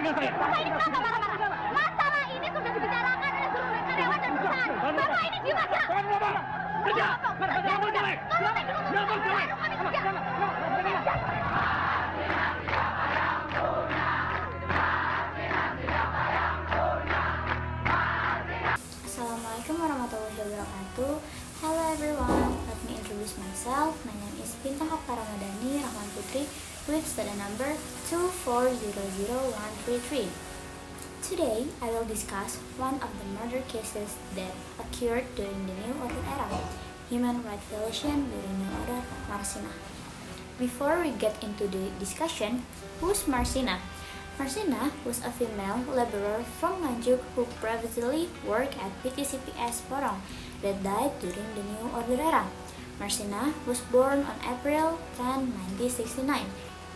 dengan saya. Bapak ini kenapa marah-marah? Masalah ini sudah dibicarakan oleh seluruh karyawan dan perusahaan. Bapak ini diem aja. Kerja. Assalamualaikum warahmatullahi wabarakatuh. Hello everyone, let me introduce myself. My name is Bintang Okta Ramadhani Rahman Putri with student number 2400133. Today, I will discuss one of the murder cases that occurred during the New Order era, human rights violation during New Order Marcina. Before we get into the discussion, who's Marcina? Marcina was a female laborer from Nganjuk who previously worked at PTCPS Porong that died during the New Order era. Marcina was born on April 10, 1969.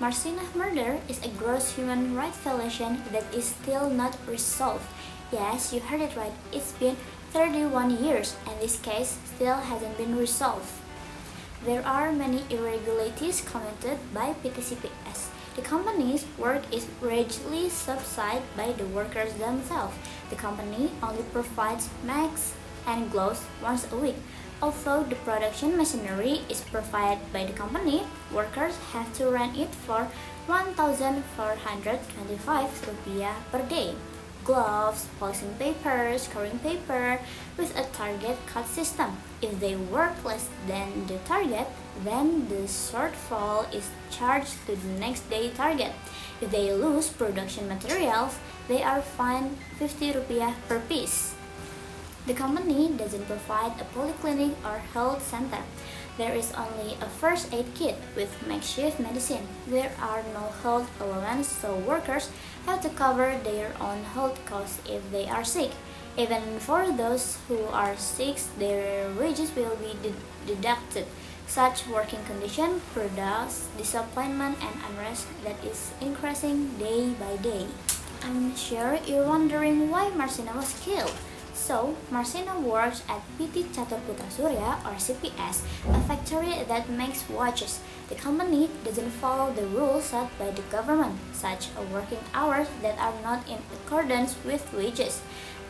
Marcina's murder is a gross human rights violation that is still not resolved. Yes, you heard it right, it's been 31 years and this case still hasn't been resolved. There are many irregularities committed by PTCPS. The company's work is largely subsidized by the workers themselves. The company only provides masks and gloves once a week. Although the production machinery is provided by the company, workers have to rent it for 1,425 rupiah per day. Gloves, polishing paper, scoring paper, with a target cut system. If they work less than the target, then the shortfall is charged to the next day target. If they lose production materials, they are fined 50 rupiah per piece. The company doesn't provide a polyclinic or health center. There is only a first aid kit with makeshift medicine. There are no health allowance, so workers have to cover their own health costs if they are sick. Even for those who are sick, their wages will be deducted. Such working condition produce disappointment and unrest that is increasing day by day. I'm sure you're wondering why Marcina was killed. So, Marcina works at PT Catur Putra Surya or CPS, a factory that makes watches. The company doesn't follow the rules set by the government, such as working hours that are not in accordance with wages.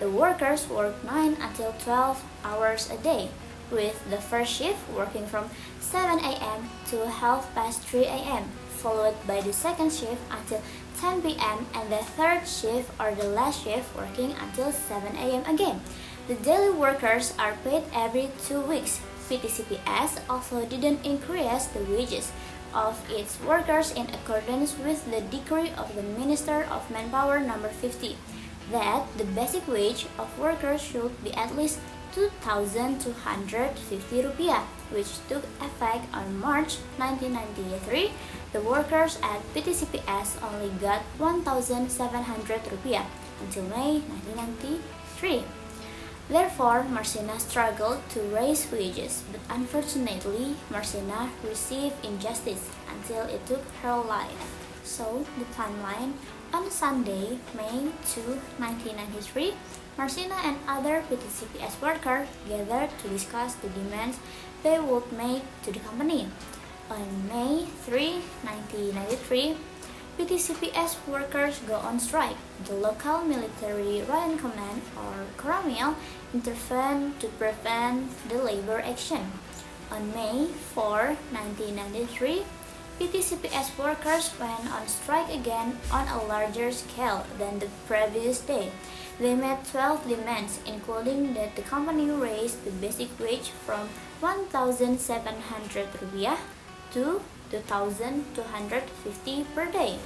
The workers work 9 until 12 hours a day, with the first shift working from 7 a.m. to 3:30 a.m., followed by the second shift until 10 p.m. and the third shift or the last shift working until 7 a.m. again. The daily workers are paid every 2 weeks. PTCPS also didn't increase the wages of its workers in accordance with the decree of the Minister of Manpower number 50, that the basic wage of workers should be at least 2,250 rupiah, which took effect on March 1993. The workers at PTCPS only got 1,700 rupiah until May 1993. Therefore, Marcina struggled to raise wages, but unfortunately, Marcina received injustice until it took her life. So, the timeline: on Sunday, May 2, 1993, Marcina and other PTCPS workers gathered to discuss the demands they would make to the company. On May 3, 1993, PTCPS workers go on strike. The local military Ryan Command or Koramil intervened to prevent the labor action. On May 4, 1993, PTCPS workers went on strike again on a larger scale than the previous day. They made 12 demands, including that the company raise the basic wage from 1,700 rupiah to 2,250 per day.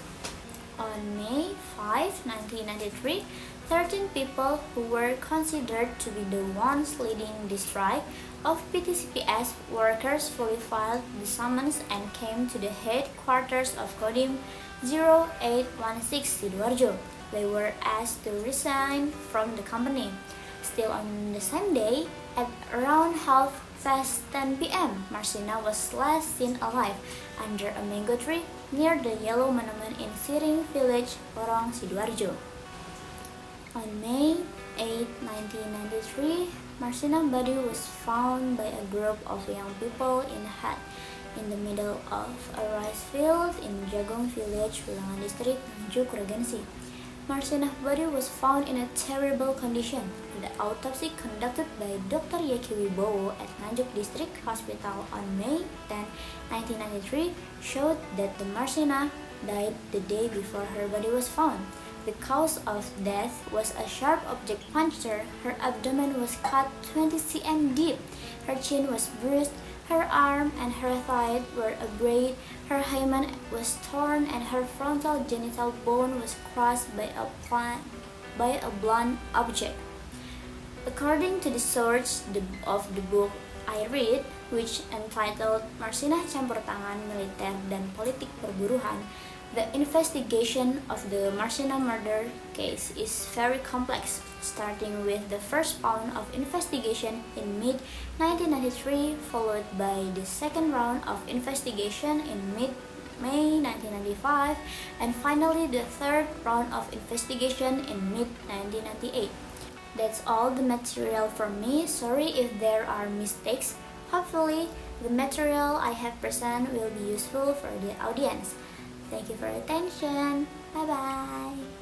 On May 5, 1993, 13 people who were considered to be the ones leading the strike of PTCPS workers fully filed the summons and came to the headquarters of Kodim 0816 Sidoarjo. They were asked to resign from the company. Still on the same day, at around 10 p.m., Marcina was last seen alive under a mango tree near the Yellow Monument in Siring Village, Porong, Sidoarjo. On May 8, 1993, Marcina's body was found by a group of young people in a hut in the middle of a rice field in Jagong Village, Wilangan District, Nganjuk Regency. Marcina's body was found in a terrible condition. The autopsy conducted by Dr. Yeki Wibowo at Nganjuk District Hospital on May 10, 1993 showed that the Marcina died the day before her body was found. The cause of death was a sharp object puncture. Her abdomen was cut 20 cm deep. Her chin was bruised. Her arm and her thigh were abraid. Her hymen was torn, and her frontal genital bone was crushed by a blunt object. According to the source of the book I read, which entitled Marcina Campur Tangan Militer dan Politik Perburuhan, the investigation of the Marcina murder case is very complex, starting with the first round of investigation in mid-1993, followed by the second round of investigation in mid-May 1995, and finally the third round of investigation in mid-1998. That's all the material from me. Sorry if there are mistakes. Hopefully, the material I have presented will be useful for the audience. Thank you for your attention. Bye bye.